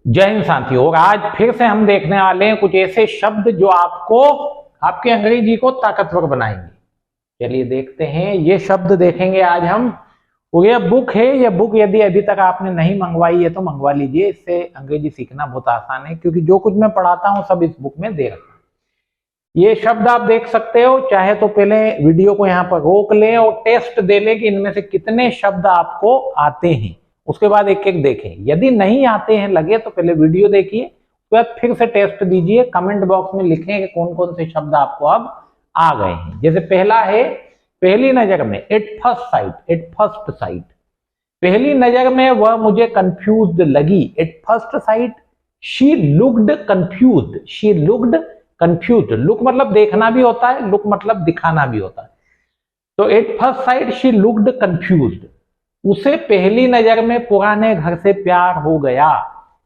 जय हिंद साथियों। और आज फिर से हम देखने वाले हैं कुछ ऐसे शब्द जो आपको आपके अंग्रेजी को ताकतवर बनाएंगे। चलिए देखते हैं, ये शब्द देखेंगे आज हम। और यह बुक है, यह बुक यदि अभी तक आपने नहीं मंगवाई है तो मंगवा लीजिए। इससे अंग्रेजी सीखना बहुत आसान है, क्योंकि जो कुछ मैं पढ़ाता हूं सब इस बुक में दे रखा हूं। ये शब्द आप देख सकते हो, चाहे तो पहले वीडियो को यहाँ पर रोक लें और टेस्ट दे लें कि इनमें से कितने शब्द आपको आते हैं। उसके बाद एक एक देखें, यदि नहीं आते हैं लगे तो पहले वीडियो देखिए, उसके बाद फिर से टेस्ट दीजिए। कमेंट बॉक्स में लिखें कि कौन कौन से शब्द आपको अब आ गए हैं। जैसे पहला है, पहली नजर में, at first sight. At first sight, पहली नजर में वह मुझे कंफ्यूज्ड लगी। At first sight she looked confused. She looked confused. Look मतलब देखना भी होता है, लुक मतलब दिखाना भी होता है। तो at first sight she looked confused. उसे पहली नजर में पुराने घर से प्यार हो गया।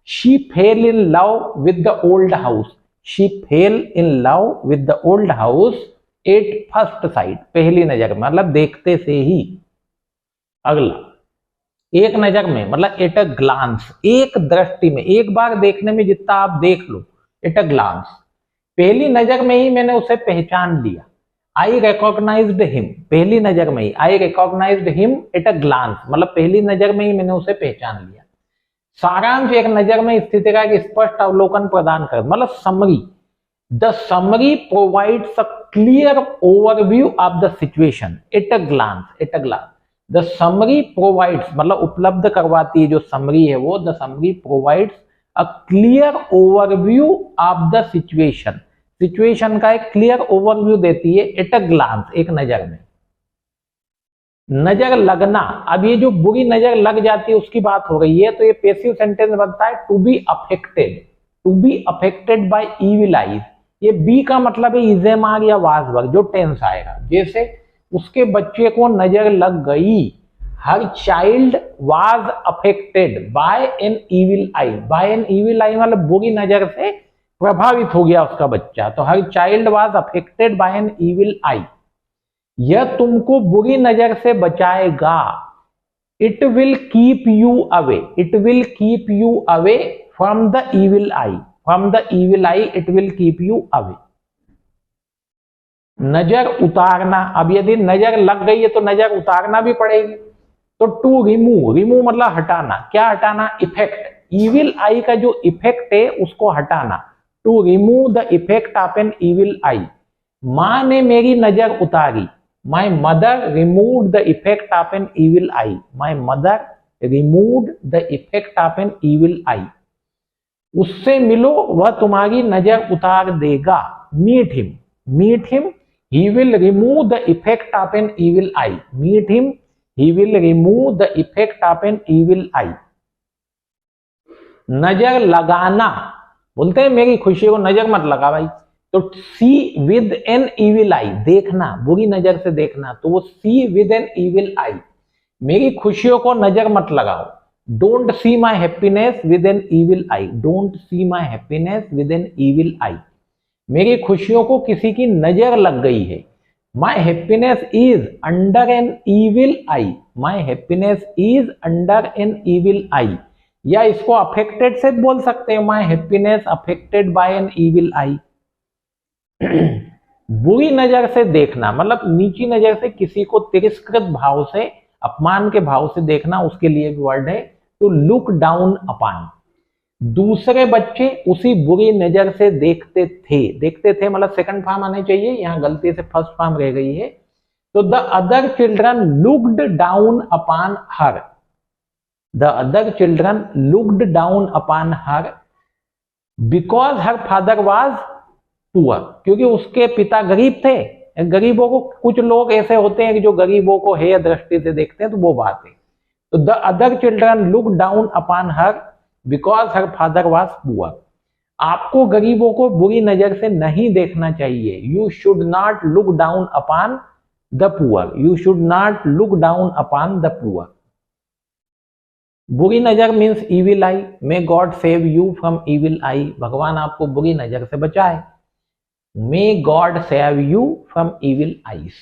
She fail in love with the old house. She fail in love with the old house at first sight, पहली नजर में मतलब देखते से ही। अगला, एक नजर में मतलब एट अ ग्लांस, एक दृष्टि में, एक बार देखने में जितना आप देख लो। एट अ ग्लांस, पहली नजर में ही मैंने उसे पहचान लिया। आई रिकॉग्नाइज्ड हिम, पहली नजर में ही। I recognized him at a glance मतलब पहली नजर में ही मैंने उसे पहचान लिया। सारांश, एक नजर में स्थिति का एक स्पष्ट अवलोकन प्रदान कर मतलब summary. The summary provides a clear overview of the situation at a glance. At a glance, the summary provides मतलब उपलब्ध करवाती है, जो समरी है वो, the summary provides a clear overview of the situation. Situation का एक क्लियर ओवरव्यू देती है एट अ ग्लांस, एक नजर में। नजर लगना, अब ये जो बुरी नजर लग जाती है उसकी बात हो रही है, तो ये पैसिव सेंटेंस बनता है to be affected. To be affected by evil eyes. ये बी का मतलब है इजेमार या वाज वर्ग, जो टेंस आएगा। जैसे उसके बच्चे को नजर लग गई। Her child was affected by an evil eye. By an evil eye मतलब बुरी नजर से प्रभावित हो गया उसका बच्चा। तो her child was affected by an evil eye. यह तुमको बुरी नजर से बचाएगा। It will keep you away. It will keep you away from the evil eye. From the evil eye it will keep you away. नजर उतारना, अब यदि नजर लग गई है तो नजर उतारना भी पड़ेगी। तो टू रिमूव, रिमूव मतलब हटाना। क्या हटाना? इफेक्ट। इविल आई का जो इफेक्ट है उसको हटाना। To remove the effect of an evil eye. मां ने मेरी नजर उतारी। My mother removed the effect of an evil eye. My mother removed the effect of an evil eye. उससे मिलो, वह तुम्हारी नजर उतार देगा। Meet him. Meet him, he will remove the effect of an evil eye. Meet him, he will remove the effect of an evil eye. नजर लगाना, बोलते हैं मेरी खुशी को नजर मत लगा भाई। तो see with an evil eye, देखना, बुरी नजर से देखना। तो वो see with an evil eye, मेरी खुशियों को नजर मत लगाओ। Don't see my happiness with an evil eye. Don't see my happiness with an evil eye, मेरी खुशियों को किसी की नजर लग गई है। My happiness is under an evil eye. My happiness is under an evil eye. या इसको अफेक्टेड से बोल सकते हैं, my happiness affected by an evil eye. बुरी नजर से देखना मतलब नीची नजर से किसी को तिरस्कृत भाव से, अपमान के भाव से देखना, उसके लिए भी वर्ड है टू लुक डाउन अपॉन। दूसरे बच्चे उसी बुरी नजर से देखते थे। देखते थे मतलब सेकंड फॉर्म आने चाहिए, यहां गलती से फर्स्ट फॉर्म रह गई है। तो the other children looked down upon her. The other children looked down upon her because her father was poor, क्योंकि उसके पिता गरीब थे। गरीबों को, कुछ लोग ऐसे होते हैं कि जो गरीबों को हेय दृष्टि से देखते हैं, तो वो बात है। तो the other children look down upon her because her father was poor. आपको गरीबों को बुरी नजर से नहीं देखना चाहिए। You should not look down upon the poor. You should not look down upon the poor. बुरी नजर means evil eye. May God save you from evil eye. भगवान आपको बुरी नजर से बचाए। May God save you from evil eyes.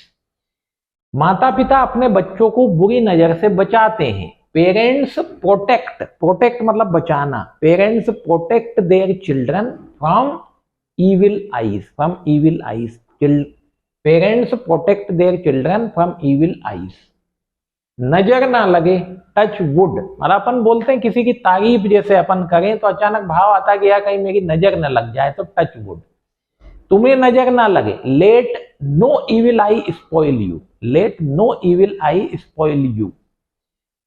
माता पिता अपने बच्चों को बुरी नजर से बचाते हैं। पेरेंट्स प्रोटेक्ट, प्रोटेक्ट मतलब बचाना, parents protect their children from evil eyes, from evil eyes, parents protect their children from evil eyes. नजर ना लगे, टच वुड, मतलब अपन बोलते हैं किसी की तारीफ जैसे अपन करें तो अचानक भाव आता है कि यार कहीं मेरी नजर ना लग जाए, तो टच वुड, तुम्हें नजर ना लगे। Let no evil eye spoil you, let no evil eye spoil you,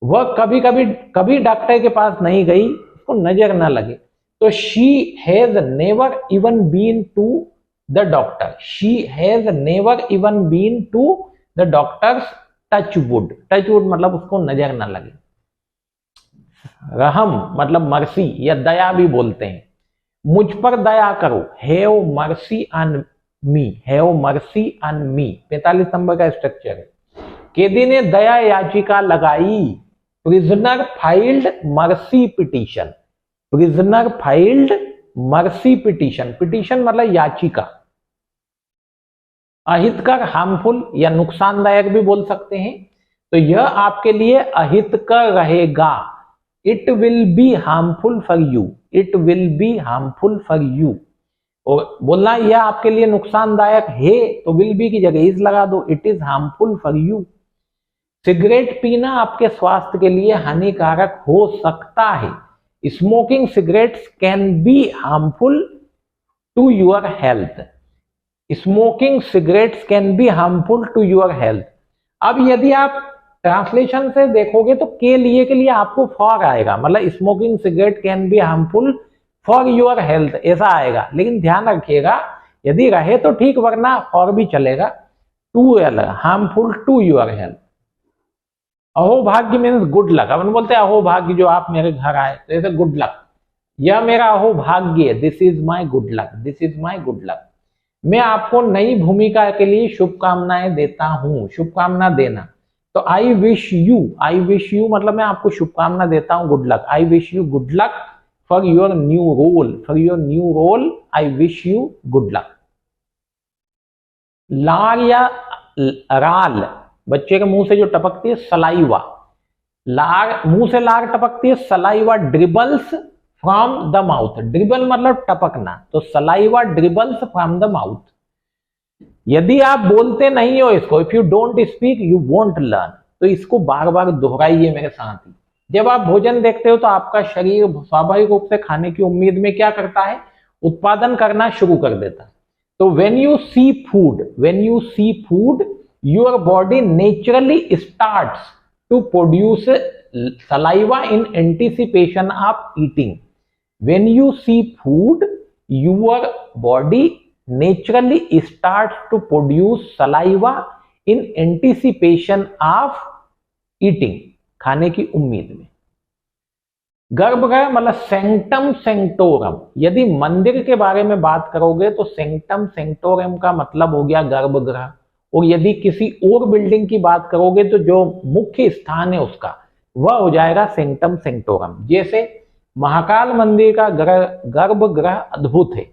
वह कभी डॉक्टर के पास नहीं गई, उसको नजर ना लगे। तो she has never even been to the doctor, she has never even been to the doctor's touch wood, touch wood मतलब उसको नजर ना लगे। रहम मतलब मर्सी या दया भी बोलते हैं, मुझ पर दया करो, have mercy on me, have mercy on me, 45 number का स्ट्रक्चर है। केदी ने दया याचिका लगाई, prisoner filed mercy petition, prisoner filed mercy petition, petition मतलब याचिका। अहितकर हार्मफुल या नुकसानदायक भी बोल सकते हैं, तो यह आपके लिए अहितकर रहेगा, it will be harmful for you, it will be harmful for you. और बोलना यह आपके लिए नुकसानदायक है तो विल बी की जगह इज लगा दो, it is harmful for you. Cigarette पीना आपके स्वास्थ्य के लिए हानिकारक हो सकता है, smoking cigarettes can be harmful to your health, smoking cigarettes can be harmful to your health. अब यदि आप ट्रांसलेशन से देखोगे तो के लिए आपको फॉर आएगा, मतलब smoking cigarette can be harmful for your health ऐसा आएगा, लेकिन ध्यान रखिएगा यदि रहे तो ठीक, वरना फॉर भी चलेगा। Too harmful to your health. अहोभाग्य मीन्स गुड लक, अपन बोलते हैं अहोभाग्य जो आप मेरे घर आए, तो ऐसे गुड लक, यह मेरा अहोभाग्य, this is my good luck, this is my good luck. मैं आपको नई भूमिका के लिए शुभकामनाएं देता हूं, शुभकामना देना, तो आई विश यू मतलब मैं आपको शुभकामना देता हूं, good luck, I wish you good luck for your new role, for your new role I wish you good luck. लार या राल बच्चे के मुंह से जो टपकती है, सलाइवा, लार मुंह से लार टपकती है, saliva dribbles from the mouth, dribble मतलब टपकना, तो saliva dribbles from the mouth. यदि आप बोलते नहीं हो इसको, if you don't speak you won't learn, तो इसको बार बार दोहराइए मेरे साथ ही। जब आप भोजन देखते हो तो आपका शरीर स्वाभाविक रूप से खाने की उम्मीद में क्या करता है, उत्पादन करना शुरू कर देता है। तो when you see food your body naturally starts to produce saliva in anticipation of eating. When you see food, your body naturally starts to produce saliva in anticipation of eating, खाने की उम्मीद में। गर्भगृह मतलब सेंक्टम सेंक्टोरम, यदि मंदिर के बारे में बात करोगे तो सेंक्टम सेंक्टोरम का मतलब हो गया गर्भगृह, और यदि किसी और बिल्डिंग की बात करोगे तो जो मुख्य स्थान है उसका वह हो जाएगा सेंक्टम सेंक्टोरम। जैसे महाकाल मंदिर का गर्भगृह अद्भुत है,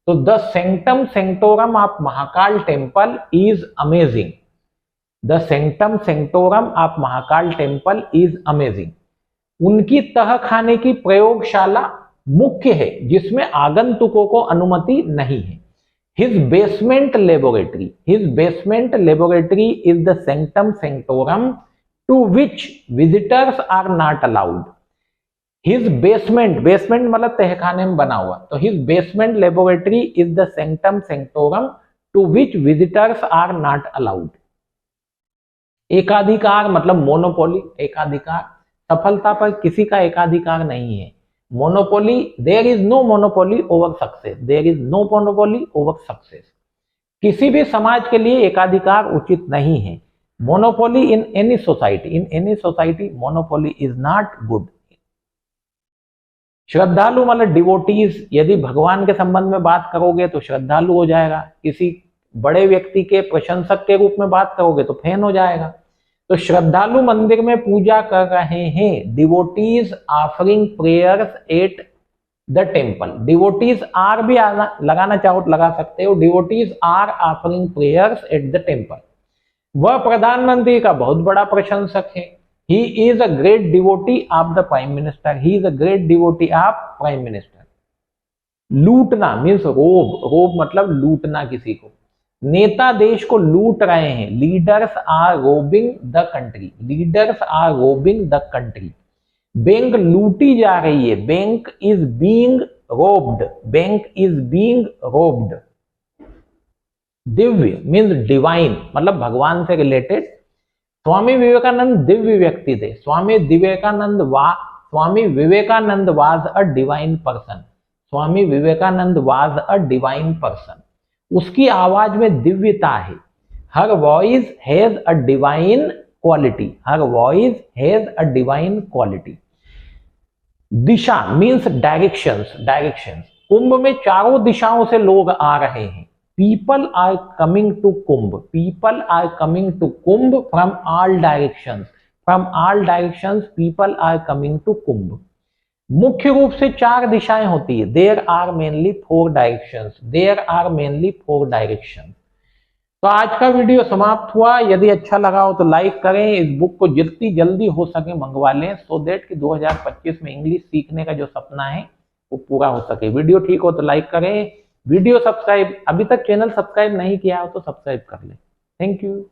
तो the sanctum sanctorum of Mahakal temple is amazing, the sanctum sanctorum of Mahakal temple is amazing. उनकी तह खाने की प्रयोगशाला मुख्य है जिसमें आगंतुकों को अनुमति नहीं है। His basement laboratory is the sanctum sanctorum to which visitors are not allowed. His basement मतलब तहखाने में बना हुआ, तो his basement laboratory is the sanctum sanctorum to which visitors are not allowed. एकाधिकार मतलब मोनोपोली, एकाधिकार, सफलता पर किसी का एकाधिकार नहीं है। Monopoly, there is no monopoly over success, there is no monopoly over success. किसी भी समाज के लिए एकाधिकार उचित नहीं है। Monopoly in any society monopoly is not good. श्रद्धालु मतलब डिवोटीज, यदि भगवान के संबंध में बात करोगे तो श्रद्धालु हो जाएगा, किसी बड़े व्यक्ति के प्रशंसक के रूप में बात करोगे तो फैन हो जाएगा। तो श्रद्धालु मंदिर में पूजा कर रहे हैं, devotees offering prayers at the temple. Devotees are भी लगाना चाहो तो लगा सकते हो, devotees are offering prayers at the temple. वह प्रधानमंत्री का बहुत बड़ा प्रशंसक है, he is a great devotee of the prime minister, he is a great devotee of prime minister. लूटना मीन्स रोब, रोब मतलब लूटना किसी को। नेता देश को लूट रहे हैं, leaders are robbing the country, leaders are robbing the country. Bank लूटी जा रही है, bank is being robbed, bank is being robbed. दिव्य मीन्स डिवाइन मतलब भगवान से रिलेटेड। स्वामी विवेकानंद दिव्य व्यक्ति थे, Swami Vivekananda was a divine person, Swami Vivekananda was a divine person. उसकी आवाज में दिव्यता है। Her voice has a divine quality, her voice has a divine quality. दिशा मीन्स डायरेक्शंस, डायरेक्शंस। कुंभ में चारों दिशाओं से लोग आ रहे हैं। People are coming to Kumbh, people are coming to Kumbh from all directions, from all directions people are coming to Kumbh. मुख्य रूप से 4 दिशाएं होती है, there are mainly 4 directions, there are mainly 4 directions. तो आज का वीडियो समाप्त हुआ। यदि अच्छा लगा हो तो लाइक करें, इस बुक को जितनी जल्दी हो सके मंगवा लें, सो दैट कि 2025 में इंग्लिश सीखने का जो सपना है वो पूरा हो सके। वीडियो ठीक हो तो लाइक करें, वीडियो सब्सक्राइब, अभी तक चैनल सब्सक्राइब नहीं किया हो तो सब्सक्राइब कर लें। Thank you.